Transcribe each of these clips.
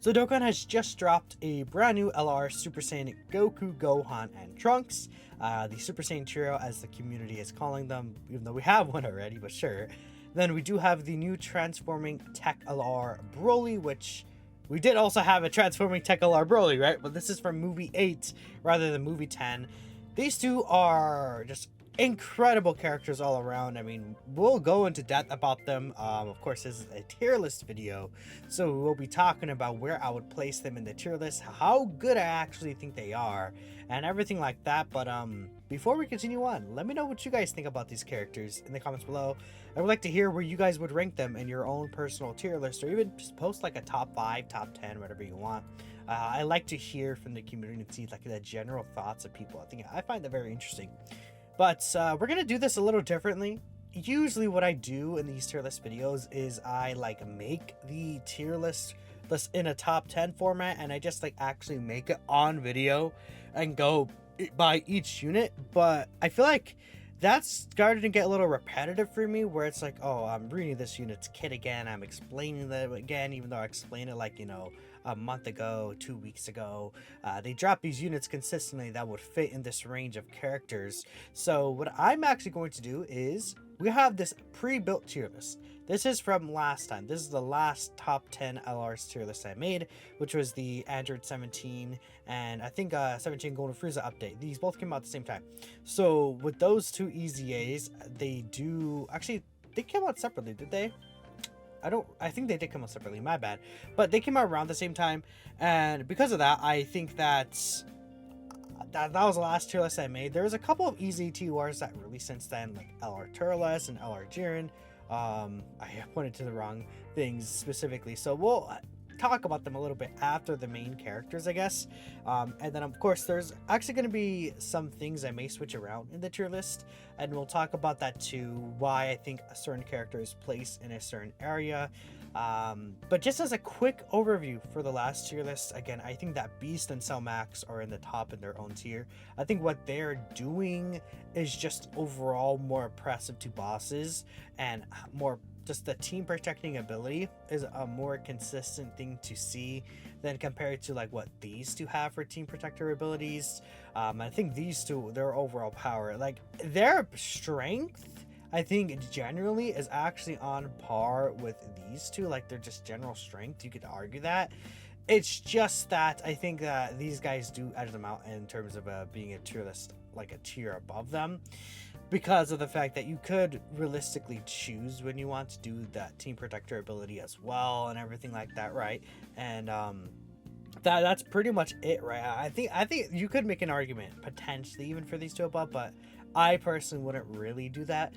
So Dokkan has just dropped a brand new LR Super Saiyan Goku, Gohan, and Trunks. The Super Saiyan Trio, as the community is calling them, even though we have one already, but sure. Then we do have the new transforming TEQ LR Broly, which we did also have a transforming TEQ LR Broly, right? But this is from movie 8 rather than movie 10. These two are just incredible characters all around. I mean, we'll go into depth about them. Of course, this is a tier list video, so we'll be talking about where I would place them in the tier list, how good I actually think they are, and everything like that. But before we continue on, let me know what you guys think about these characters in the comments below. I would like to hear where you guys would rank them in your own personal tier list, or even just post like a top 5, top 10, whatever you want. I like to hear from the community, like the general thoughts of people. I find that very interesting. But we're going to do this a little differently. Usually what I do in these tier list videos is I like make the tier list in a top 10 format, and I just like actually make it on video and go by each unit. But I feel like that's starting to get a little repetitive for me, where it's like, oh, I'm reading this unit's kit again, I'm explaining them again, even though I explained it like, you know, a month ago, 2 weeks ago. They drop these units consistently that would fit in this range of characters. So what I'm actually going to do is we have this pre-built tier list. This is from last time. This is the last top 10 LRs tier list I made, which was the Android 17 and I think 17 Golden Frieza update. These both came out at the same time. So with those two EZAs, they came out separately, did they? I think they did come out separately, my bad. But they came out around the same time, and because of that, I think that was the last tier list I made. There's a couple of easy TURs that released since then, like LR Turles and LR Jiren. I pointed to the wrong things specifically, so we'll talk about them a little bit after the main characters, I guess. And then of course there's actually going to be some things I may switch around in the tier list, and we'll talk about that too, why I think a certain character is placed in a certain area. But just as a quick overview for the last tier list, again, I think that Beast and Cell Max are in the top in their own tier. I think what they're doing is just overall more oppressive to bosses, and more just the team protecting ability is a more consistent thing to see than compared to like what these two have for team protector abilities. I think these two, their overall power, like their strength, I think generally is actually on par with these two. Like they're just general strength, you could argue that. It's just that I think that these guys do edge them out in terms of being a tier list, like a tier above them, because of the fact that you could realistically choose when you want to do that team protector ability as well and everything like that, right? And that's pretty much it, right? I think you could make an argument potentially even for these two above, but I personally wouldn't really do that.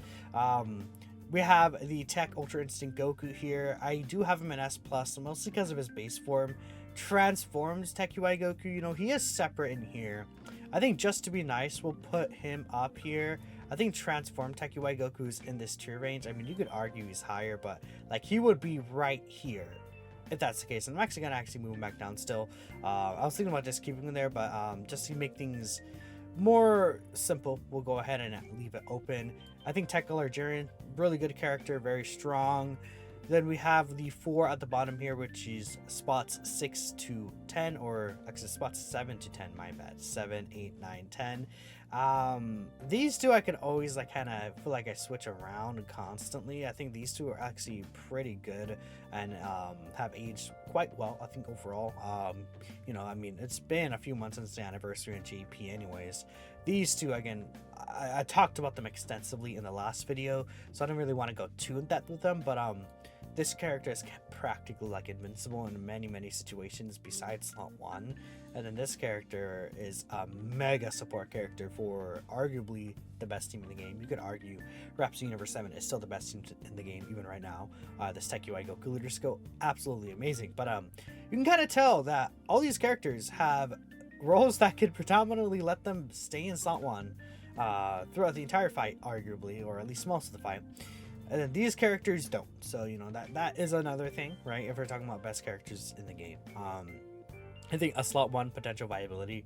We have the TEQ Ultra Instinct Goku here. I do have him in S+, mostly because of his base form. Transforms TEQ UI Goku, you know, he is separate in here. I think just to be nice, we'll put him up here. I think Transform TEQ UI Goku's in this tier range. I mean, you could argue he's higher, but like he would be right here if that's the case. And I'm actually gonna move him back down still. I was thinking about just keeping him there, but just to make things more simple, we'll go ahead and leave it open. I think TEQ LR Jiren, really good character, very strong. Then we have the 4 at the bottom here, which is spots 6 to 10, or actually spots 7 to 10, my bad. 7, 8, 9, 10. These two I could always like kind of feel like I switch around constantly. I think these two are actually pretty good and have aged quite well, I think, overall. You know, I mean, it's been a few months since the anniversary in JP anyways. These two, again, I talked about them extensively in the last video, so I don't really want to go too in depth with them, but this character is practically like invincible in many situations besides slot 1. And then this character is a mega support character for arguably the best team in the game. You could argue Rhapsody Universe 7 is still the best team in the game even right now. This TEQ UI Goku leader skill, absolutely amazing. But you can kind of tell that all these characters have roles that could predominantly let them stay in slot 1 throughout the entire fight, arguably, or at least most of the fight. And then these characters don't. So, you know, that is another thing, right? If we're talking about best characters in the game. I think a slot 1 potential viability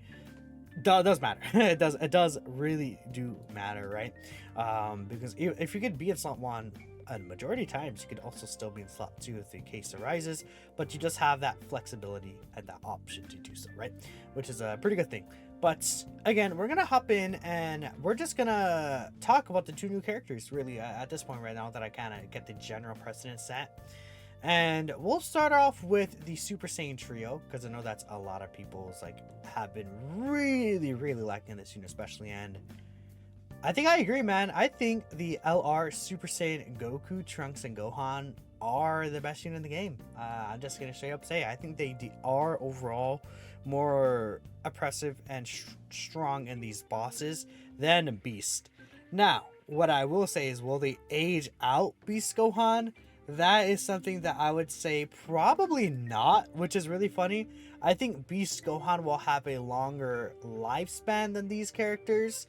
does matter. it does really do matter, right? Because if you could be in slot 1 a majority of times you could also still be in slot 2 if the case arises, but you just have that flexibility and that option to do so, right? Which is a pretty good thing. But again, we're gonna hop in and we're just gonna talk about the 2 new characters really at this point right now that I kind of get the general precedent set. And we'll start off with the Super Saiyan Trio, because I know that's a lot of people's like have been really liking this unit especially, and I think I agree, man. I think the LR Super Saiyan Goku, Trunks, and Gohan are the best unit in the game. I'm just gonna straight up say I think they are overall more oppressive and strong in these bosses than Beast. Now, what I will say is, will they age out Beast Gohan? That is something that I would say probably not, which is really funny. I think Beast Gohan will have a longer lifespan than these characters,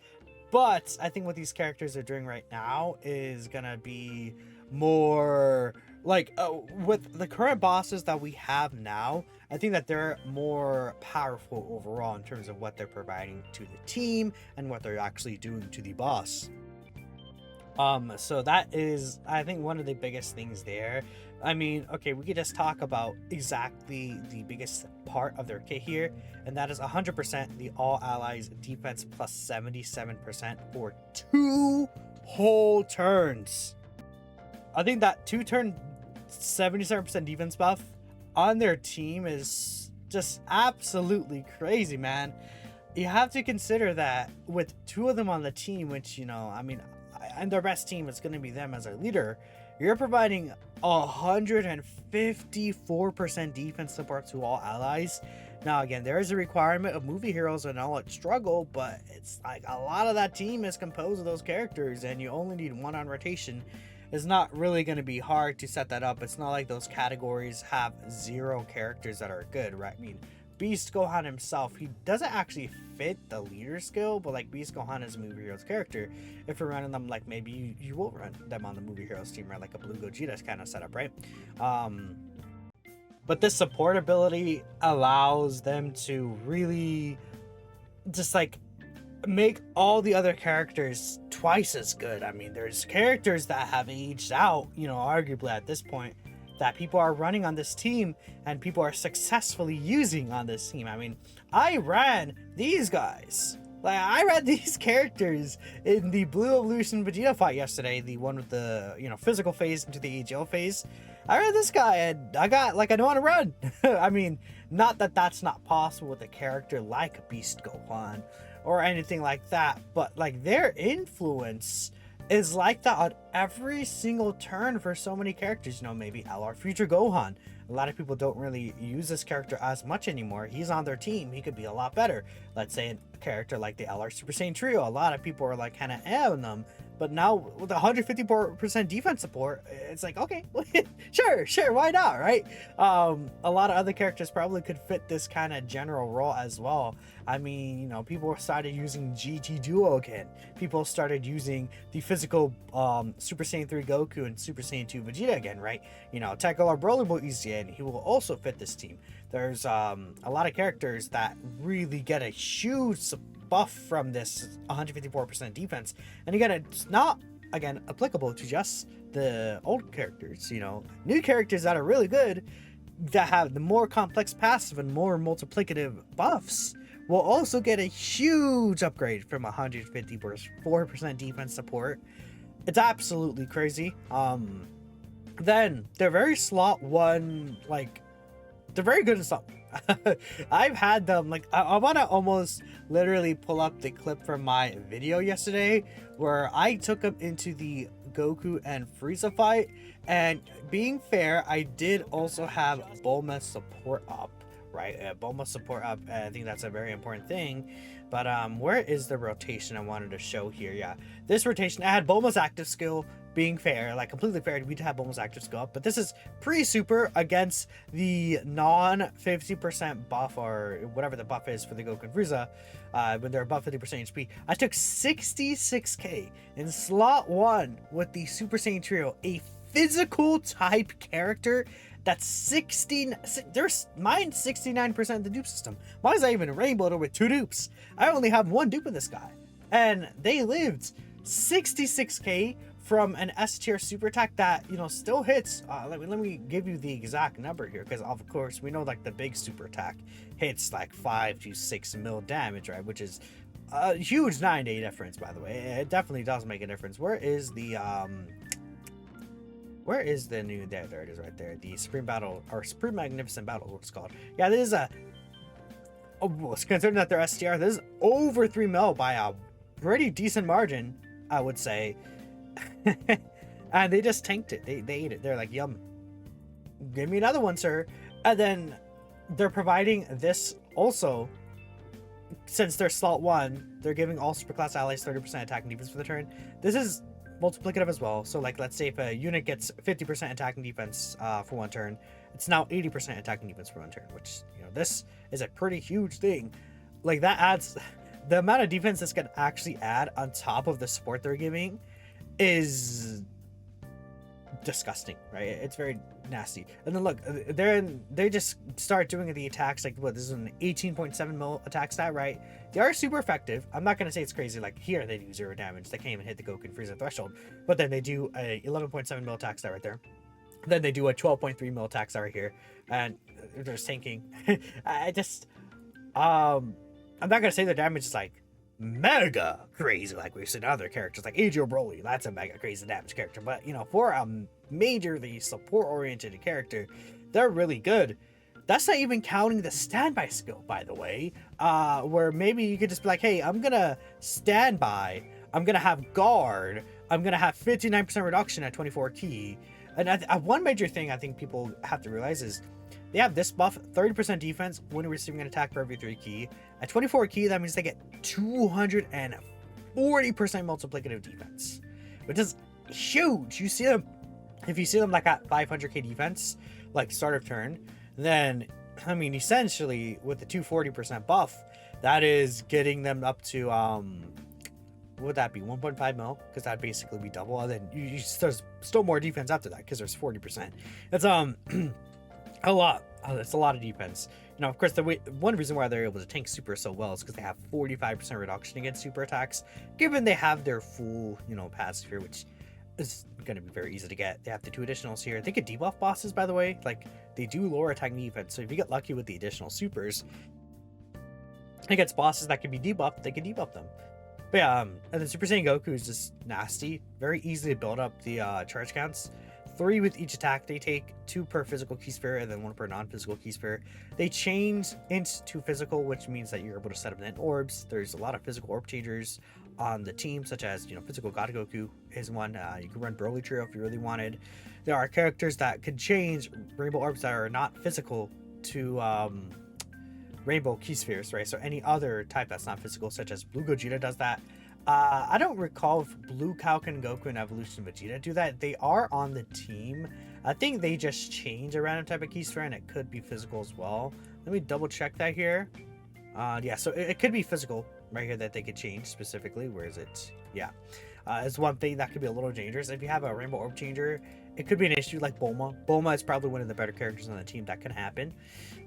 but I think what these characters are doing right now is gonna be more like with the current bosses that we have now. I think that they're more powerful overall in terms of what they're providing to the team and what they're actually doing to the boss. So that is, I think, one of the biggest things there. I mean, okay, we could just talk about exactly the biggest part of their kit here, and that is 100% the all allies defense plus 77% for 2 whole turns. I think that 2-turn 77% defense buff on their team is just absolutely crazy, man. You have to consider that with 2 of them on the team, which, you know, I mean, and their best team is going to be them as their leader, you're providing 154% defense support to all allies. Now again, there is a requirement of movie heroes and all its struggle, but it's like a lot of that team is composed of those characters, and you only need 1 on rotation. It's not really going to be hard to set that up. It's not like those categories have 0 characters that are good, right? I mean, Beast Gohan himself, he doesn't actually fit the leader skill, but like Beast Gohan is a movie heroes character. If you're running them, like maybe you will run them on the movie heroes team, right? Like a Blue Gogeta kind of setup, right? But this support ability allows them to really just like make all the other characters twice as good. I mean, there's characters that have aged out, you know, arguably at this point, that people are running on this team and people are successfully using on this team. I mean, I ran these guys. Like, I ran these characters in the Blue Evolution Vegeta fight yesterday, the one with the, you know, physical phase into the AGL phase. I ran this guy and I got, like, I know how to run. I mean, not that that's not possible with a character like Beast Gohan or anything like that, but like their influence is like that on every single turn for so many characters. You know, maybe LR Future Gohan. A lot of people don't really use this character as much anymore. He's on their team. He could be a lot better. Let's say a character like the LR Super Saiyan Trio. A lot of people are like kind of on them. But now with 154% defense support, it's like, okay, sure, why not, right? A lot of other characters probably could fit this kind of general role as well. I mean, you know, people started using GT Duo again. People started using the physical Super Saiyan 3 Goku and Super Saiyan 2 Vegeta again, right? You know, TEQ Broly will easy in. He will also fit this team. There's a lot of characters that really get a huge buff from this 154% defense, and again, it's not applicable to just the old characters. You know, new characters that are really good, that have the more complex passive and more multiplicative buffs, will also get a huge upgrade from 154% defense support. It's absolutely crazy. Then they're very slot 1, like they're very good at something. I've had them, like, I want to almost literally pull up the clip from my video yesterday where I took them into the Goku and Frieza fight, and being fair, I did also have Bulma support up, right? Bulma support up, I think that's a very important thing. But where is the rotation I wanted to show here? Yeah, this rotation, I had Bulma's active skill. Being fair, like completely fair, we'd have Bulma's active skill up, but this is pre-super against the non 50% buff, or whatever the buff is for the Goku and Frieza, when they're above 50% HP. I took 66k in slot 1 with the Super Saiyan Trio, a physical type character that's 16. There's mine's 69% the dupe system. Mine's not even a rainbow with 2 dupes. I only have 1 dupe of this guy, and they lived 66k from an S tier super attack that, you know, still hits. Let me give you the exact number here, because of course we know like the big super attack hits like 5 to 6 mil damage, right? Which is a huge 9-day difference, by the way. It definitely does make a difference. Where is the new, there it is right there, the Supreme Battle, or Supreme Magnificent Battle, what it's called. Yeah, this is a, considering that they're STR, this is over 3 mil by a pretty decent margin, I would say. And they just tanked it. They ate it. They're like, yum, give me another one, sir. And then they're providing this also. Since they're slot 1, they're giving all superclass allies 30% attack and defense for the turn. This is multiplicative as well. So like, let's say if a unit gets 50% attack and defense for 1 turn, it's now 80% attack and defense for 1 turn, which, you know, this is a pretty huge thing. Like, that adds, the amount of defense this can actually add on top of the support they're giving is disgusting, right? It's very nasty. And then look, they just start doing the attacks like, what, this is an 18.7 mil attack stat, right? They are super effective. I'm not gonna say it's crazy. Like, here they do 0 damage, they can't even hit the Goku and Frieza threshold, but then they do a 11.7 mil attack stat right there. Then they do a 12.3 mil attack stat right here, and they're just tanking. I just I'm not gonna say the damage is like mega crazy like we've seen other characters like Adriel Broly. That's a mega crazy damage character, but you know, for a majorly support oriented character, they're really good. That's not even counting the standby skill, by the way, where maybe you could just be like, hey, I'm gonna stand by, I'm gonna have guard, I'm gonna have 59% reduction at 24 key. And one major thing I think people have to realize is they have this buff, 30% defense when receiving an attack for every 3 key. At 24 key, that means they get 240% multiplicative defense, which is huge. You see them, if you see them like at 500k defense, like start of turn, then, I mean, essentially with the 240% buff, that is getting them up to, what would that be, 1.5 mil? Because that'd basically be double. And then there's still more defense after that, because there's 40%. It's, a lot. It's a lot of defense. You know, of course, one reason why they're able to tank super so well is because they have 45% reduction against super attacks, given they have their full, you know, passive here, which is going to be very easy to get. They have the 2 additionals here. They could debuff bosses, by the way. Like, they do lower attack and defense, so if you get lucky with the additional supers against bosses that can be debuffed, they can debuff them. But yeah, and then Super Saiyan Goku is just nasty. Very easy to build up the charge counts. 3 with each attack they take, 2 per physical key sphere, and then 1 per non-physical key sphere. They change int to physical, which means that you're able to set up int orbs. There's a lot of physical orb changers on the team, such as, you know, physical God Goku is one. You can run Broly Trio if you really wanted. There are characters that could change rainbow orbs that are not physical to rainbow key spheres, right? So any other type that's not physical, such as Blue Gogeta does that. I don't recall if Blue Kalkin Goku and Evolution Vegeta do that. They are on the team. I think they just change a random type of key sphere, and it could be physical as well. Let me double check that here. Yeah, so it could be physical right here that they could change specifically. Where is it? Yeah, it's one thing that could be a little dangerous. If you have a rainbow orb changer, it could be an issue like Bulma. Bulma is probably one of the better characters on the team that can happen.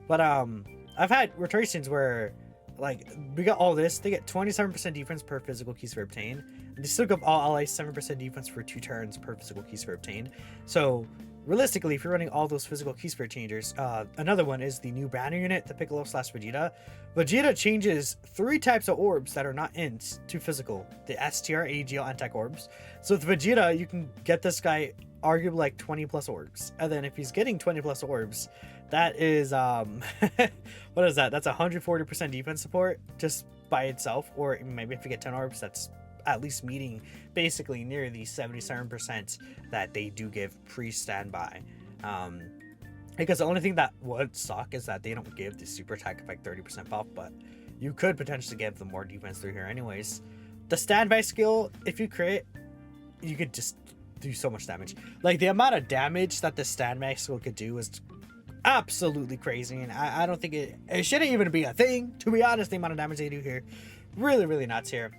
But I've had rotations where, like, we got all this, they get 27% defense per physical key sphere obtained, and they still give all allies 7% defense for 2 turns per physical key sphere obtained. So realistically, if you're running all those physical key sphere changers, another one is the new banner unit, the Piccolo / Vegeta. Vegeta changes 3 types of orbs that are not ints to physical, the STR, AGL, and Tech orbs. So with Vegeta, you can get this guy arguably like 20 plus orbs, and then if he's getting 20 plus orbs, that is what is that? That's 140% defense support just by itself. Or maybe if you get 10 orbs, that's at least meeting basically near the 77% that they do give pre-standby. Because the only thing that would suck is that they don't give the super attack of like 30% buff, but you could potentially give them more defense through here anyways. The standby skill, if you crit, you could just do so much damage. Like, the amount of damage that the standby skill could do is absolutely crazy, and I don't think it shouldn't even be a thing, to be honest. The amount of damage they do here, really nuts here.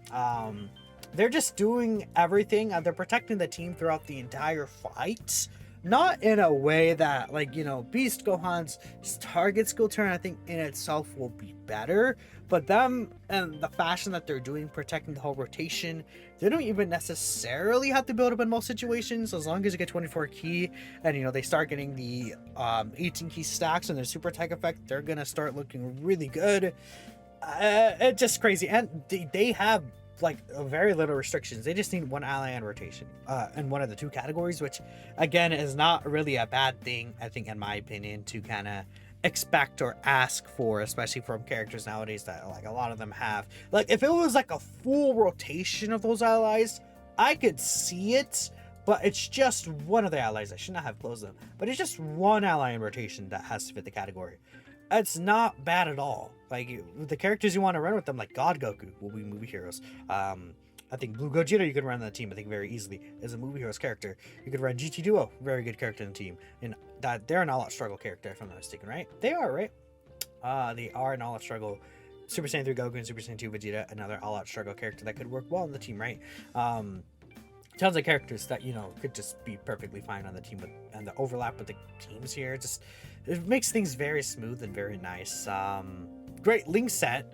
They're just doing everything. They're protecting the team throughout the entire fight. not in a way that, like, Beast Gohan's target skill turn, I think in itself will be better, but them and the fashion that they're doing, protecting the whole rotation, they don't even necessarily have to build up in most situations. As long as you get 24 key and they start getting the 18 key stacks and their super attack effect, they're gonna start looking really good. It's just crazy, and they have like very little restrictions. They just need one ally and rotation in one of the two categories, which again is not really a bad thing, I think, in my opinion, to kind of expect or ask for, especially from characters nowadays that like a lot of them have. Like if it was like a full rotation of those allies, I could see it, but it's just one of the allies. I should not have closed them, but it's just one ally in rotation that has to fit the category. It's not bad at all. Like the characters you want to run with them, like God Goku will be movie heroes. I think Blue Gogeta you could run on the team, I think, very easily as a movie heroes character. You could run GT Duo, very good character in the team, and that they're an all-out struggle character, if I'm not mistaken, right? They are, right? They are an all-out struggle. Super Saiyan 3 Goku and Super Saiyan 2 Vegeta, another all-out struggle character that could work well on the team, right? Tons of characters that could just be perfectly fine on the team, and the overlap with the teams here just it makes things very smooth and very nice. Great link set,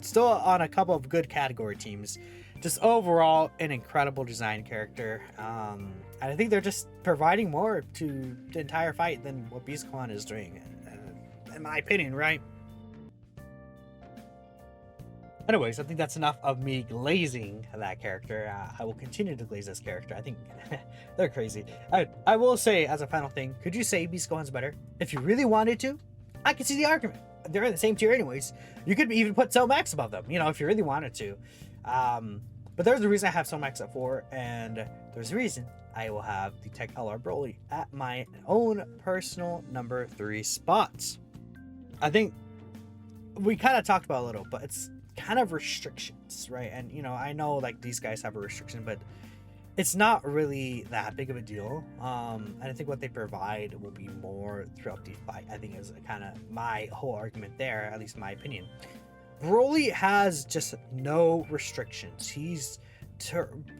still on a couple of good category teams. Just overall an incredible design character, and I think they're just providing more to the entire fight than what Beast Gohan is doing, in my opinion, right? Anyways, I think that's enough of me glazing that character. I will continue to glaze this character. I think they're crazy. I will say, as a final thing, could you say Beast Gohan's better? If you really wanted to, I could see the argument. They're in the same tier anyways. You could even put Cell Max above them, if you really wanted to. But there's a reason I have Cell Max at 4, and there's a reason I will have the TEQ LR Broly at my own personal number 3 spots. I think we kind of talked about a little, but it's kind of restrictions, right? And I know like these guys have a restriction, but it's not really that big of a deal. And I think what they provide will be more throughout the fight, I think, is kind of my whole argument there, at least my opinion. Broly has just no restrictions. He's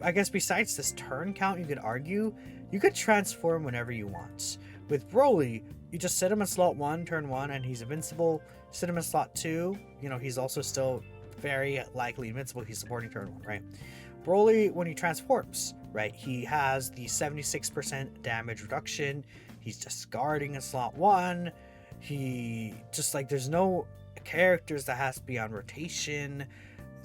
I guess besides this turn count, you could argue you could transform whenever you want. With Broly, you just sit him in slot 1 turn 1 and he's invincible. Sit him in slot 2, he's also still very likely invincible. He's supporting turn 1, right? Broly, when he transforms, right, he has the 76% damage reduction. He's discarding in slot 1. He just like, there's no characters that has to be on rotation.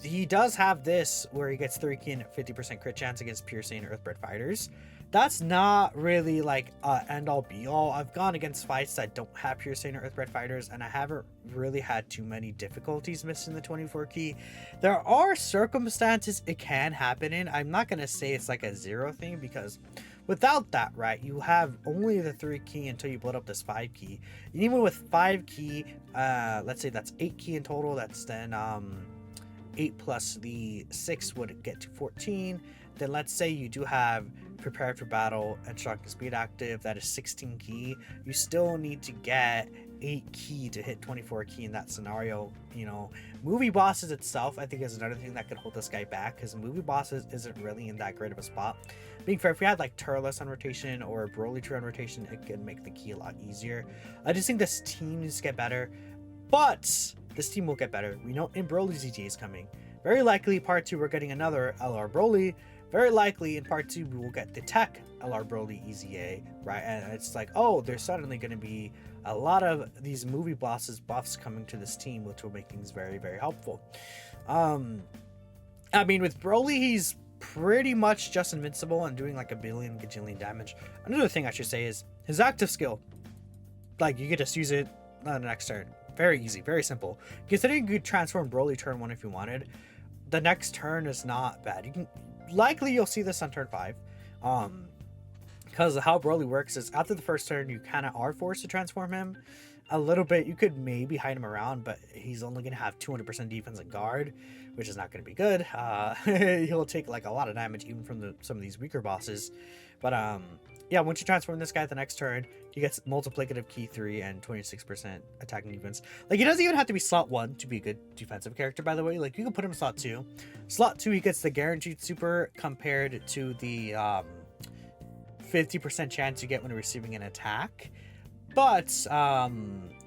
He does have this where he gets 3 key and 50% crit chance against pure Saiyan Earthbred fighters. That's not really like end all be all. I've gone against fights that don't have pure Saiyan Earthbred fighters, and I haven't really had too many difficulties missing the 24 key. There are circumstances it can happen in. I'm not going to say it's like a 0 thing, because without that, right, you have only the 3 key until you build up this 5 key. And even with 5 key, let's say that's 8 key in total. That's then 8 plus the 6 would get to 14. Then let's say you do have Prepared for Battle and Shock and Speed active, that is 16 key. You still need to get 8 key to hit 24 key in that scenario. Movie bosses itself, I think, is another thing that could hold this guy back, because movie bosses isn't really in that great of a spot. Being fair, if we had like Turles on rotation or Broly Tree on rotation, it could make the key a lot easier. I just think this team needs to get better, but this team will get better. We know in Broly ZT is coming. Very likely part 2 we're getting another LR Broly. Very likely in part 2 we will get the TEQ LR Broly EZA, right? And it's like, oh, there's suddenly going to be a lot of these movie bosses buffs coming to this team, which will make things very, very helpful. I mean, with Broly, he's pretty much just invincible and doing like a billion gajillion damage. Another thing I should say is his active skill. Like, you could just use it on the next turn. Very easy, very simple. Considering you could transform Broly turn 1 if you wanted, the next turn is not bad. You can likely you'll see this on turn 5, because how Broly works is after the first turn you kind of are forced to transform him a little bit. You could maybe hide him around, but he's only gonna have 200% defense and guard, which is not gonna be good. He'll take like a lot of damage even from some of these weaker bosses. But yeah, once you transform this guy the next turn, he gets multiplicative key 3 and 26% attacking defense. Like, he doesn't even have to be slot 1 to be a good defensive character, by the way. Like, you can put him in slot 2. Slot 2, he gets the guaranteed super compared to the 50% chance you get when receiving an attack. But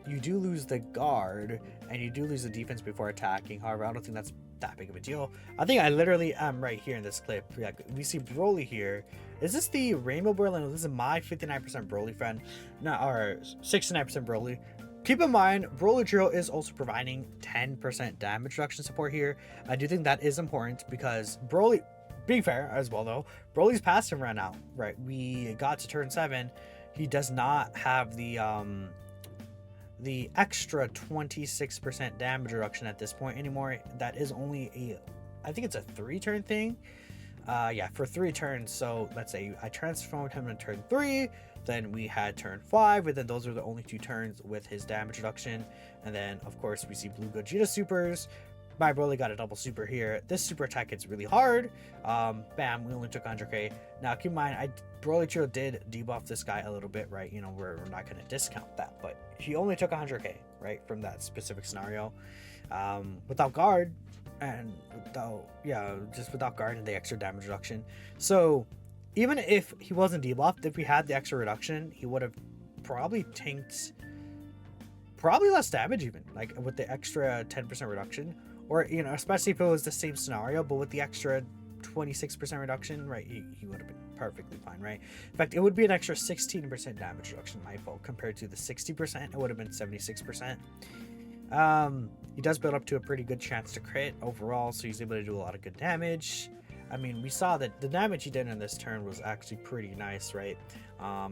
you do lose the guard, and you do lose the defense before attacking. However, I don't think that's that big of a deal. I think I literally am right here in this clip. Yeah, we see Broly here. Is this the Rainbow Broly? No, this is my 59% Broly friend. No, or 69% Broly. Keep in mind, Broly Trio is also providing 10% damage reduction support here. I do think that is important because Broly, being fair as well though, Broly's passive ran out, right? We got to turn 7. He does not have the extra 26% damage reduction at this point anymore. That is only a, I think it's a 3-turn thing. Yeah, for 3 turns. So let's say I transformed him in turn 3, then we had turn 5, and then those are the only 2 turns with his damage reduction. And then of course we see Blue Gogeta supers. My Broly got a double super here. This super attack hits really hard. Bam, we only took 100k. Now keep in mind, Broly Trio did debuff this guy a little bit, right? You know, we're not going to discount that, but he only took 100k, right, from that specific scenario. Without guard, and without guard and the extra damage reduction. So even if he wasn't debuffed, if we had the extra reduction, he would have probably tanked less damage, even like with the extra 10% reduction, or you know, especially if it was the same scenario but with the extra 26% reduction, right? He would have been perfectly fine, right? In fact, it would be an extra 16% damage reduction, my fault, compared to the 60%. It would have been 76%. He does build up to a pretty good chance to crit overall, so he's able to do a lot of good damage. I mean, we saw that the damage he did in this turn was actually pretty nice, right?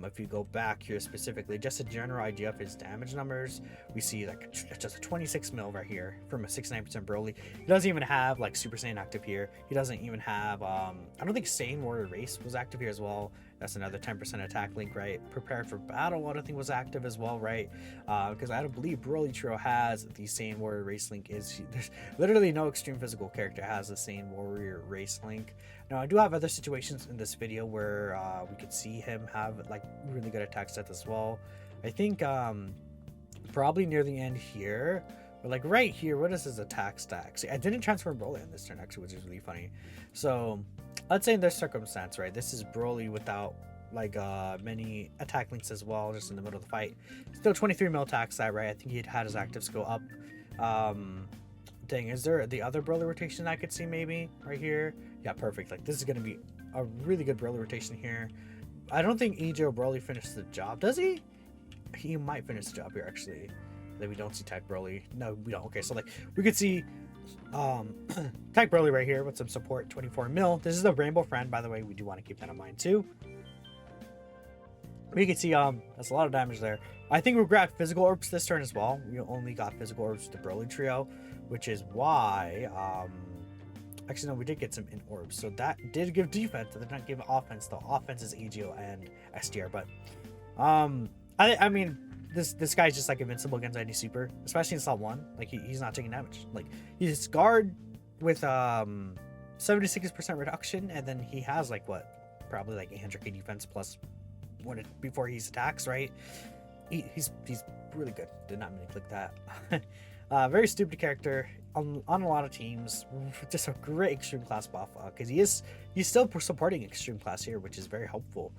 If you go back here specifically, just a general idea of his damage numbers, we see like just a 26 mil right here from a 69% Broly. He doesn't even have like Super Saiyan active here. He doesn't even have, I don't think Saiyan Warrior Race was active here as well. That's another 10% attack link, right? Prepared for Battle, I don't think was active as well, right? Because I don't believe Broly Trio has the Saiyan Warrior Race link. There's literally no extreme physical character has the Saiyan Warrior Race link. Now, I do have other situations in this video where we could see him have like really good attack stats as well. I think probably near the end here, but like right here, what is his attack stack? See, I didn't transform Broly in this turn actually, which is really funny. So let's say in this circumstance, right, this is Broly without like many attack links as well, just in the middle of the fight. Still 23 mil attack stat, right? I think he'd had his actives go up. Dang, is there the other Broly rotation I could see maybe right here? Yeah, perfect. Like this is gonna be a really good Broly rotation here. I don't think EJ Broly finished the job, does he? He might finish the job here actually. Then we don't see Type Broly. No, we don't. Okay, so like we could see Type Broly right here with some support, 24 mil. This is the Rainbow Friend, by the way. We do want to keep that in mind too. We can see that's a lot of damage there. I think we grabbed physical orbs this turn as well. We only got physical orbs with the Broly Trio, which is why actually no, we did get some in orbs, so that did give defense. It did not give offense though. Offense is AGO and SDR, but I mean this guy's just like invincible against any super, especially in slot 1. Like he's not taking damage. Like he's guard with 76% reduction, and then he has like what, probably like 800k defense plus before he attacks, right? He's really good. Did not mean to click that. Very stupid character on a lot of teams. Just a great extreme class buff because he's still supporting extreme class here, which is very helpful.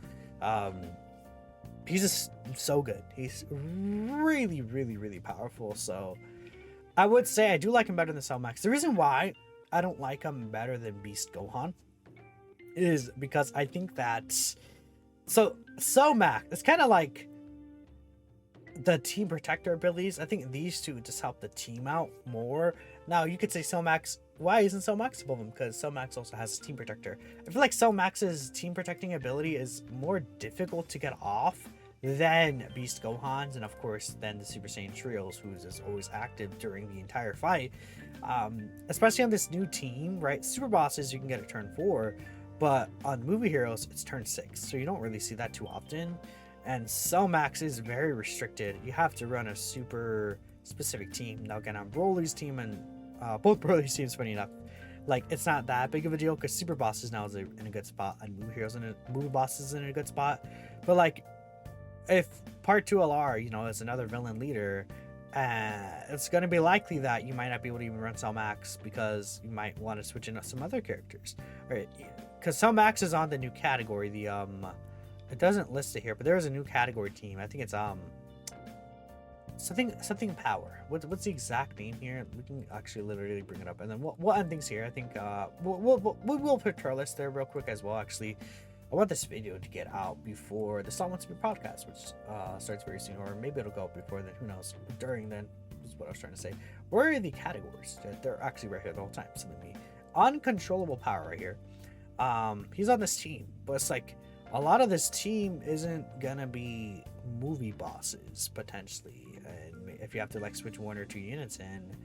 He's just so good. He's really, really, really powerful. So I would say I do like him better than Cell Max. The reason why I don't like him better than Beast Gohan is because I think that Cell Max, it's kind of like the team protector abilities. I think these two just help the team out more. Now you could say Cell Max, why isn't Cell Max above him? Because Cell Max also has team protector. I feel like Cell Max's team protecting ability is more difficult to get off than Beast Gohan's, and of course then the Super Saiyan Trios, who's just always active during the entire fight. Especially on this new team, right? Super bosses you can get at turn 4, but on movie heroes it's turn 6, so you don't really see that too often. And Cell Max is very restricted. You have to run a super specific team. Now again, on Broly's team and both Broly's teams, funny enough, like it's not that big of a deal because super bosses now is in a good spot, and movie heroes movie bosses in a good spot. But like if part 2 LR, you know, is another villain leader, it's going to be likely that you might not be able to even run Cell Max because you might want to switch in some other characters, right? Because Cell Max is on the new category, the It doesn't list it here, but there is a new category team. I think it's something power. What's the exact name here? We can actually literally bring it up, and then we'll end things here. I think we'll put our list there real quick as well. Actually, I want this video to get out before the Stop Wants to Be podcast, which starts very soon, or maybe it'll go up before then. Who knows? During then is what I was trying to say. Where are the categories? They're actually right here the whole time. So let me uncontrollable power right here. He's on this team, but it's like a lot of this team isn't gonna be movie bosses potentially, and if you have to like switch 1 or 2 units in,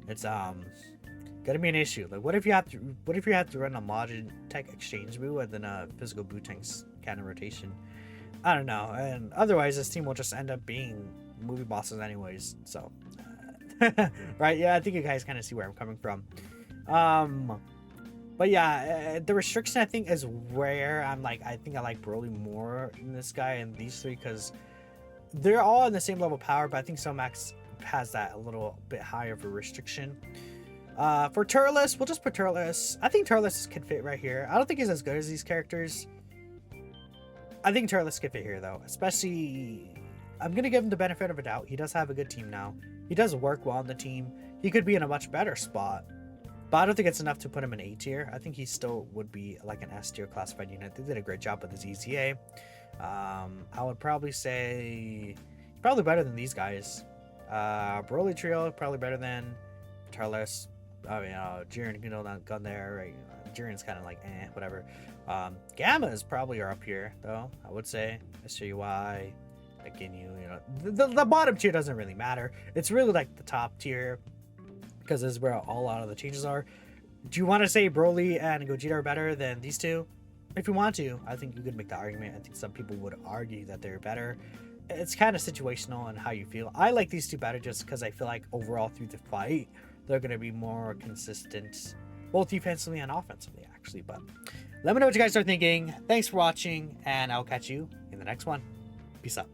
it's gonna be an issue. Like what if you have to run a Majin Tech exchange boo and then a physical boo tanks kind of rotation? I don't know. And otherwise this team will just end up being movie bosses anyways. So right, yeah, I think you guys kind of see where I'm coming from. But yeah, the restriction I think is where I'm like, I think I like Broly more than this guy and these three, because they're all on the same level of power, but I think Somax has that a little bit higher of a restriction. For Turles, we'll just put Turles. I think Turles could fit right here. I don't think he's as good as these characters. I think Turles could fit here though, especially I'm gonna give him the benefit of a doubt. He does have a good team now. He does work well on the team. He could be in a much better spot, but I don't think it's enough to put him in A tier. I think he still would be like an S tier classified unit. They did a great job with his EZA. I would probably say he's probably better than these guys. Broly Trio probably better than Turles. I mean, Jiren, you know, not gun there, right? Jiren's kind of like whatever. Gamma is probably up here though. I would say SJY, Ginyu. You know, the bottom tier doesn't really matter. It's really like the top tier, because this is where a lot of the changes are. Do you want to say Broly and Gogeta are better than these two? If you want to, I think you could make the argument. I think some people would argue that they're better. It's kind of situational on how you feel. I like these two better just because I feel like overall through the fight, they're going to be more consistent, both defensively and offensively, actually. But let me know what you guys are thinking. Thanks for watching, and I'll catch you in the next one. Peace out.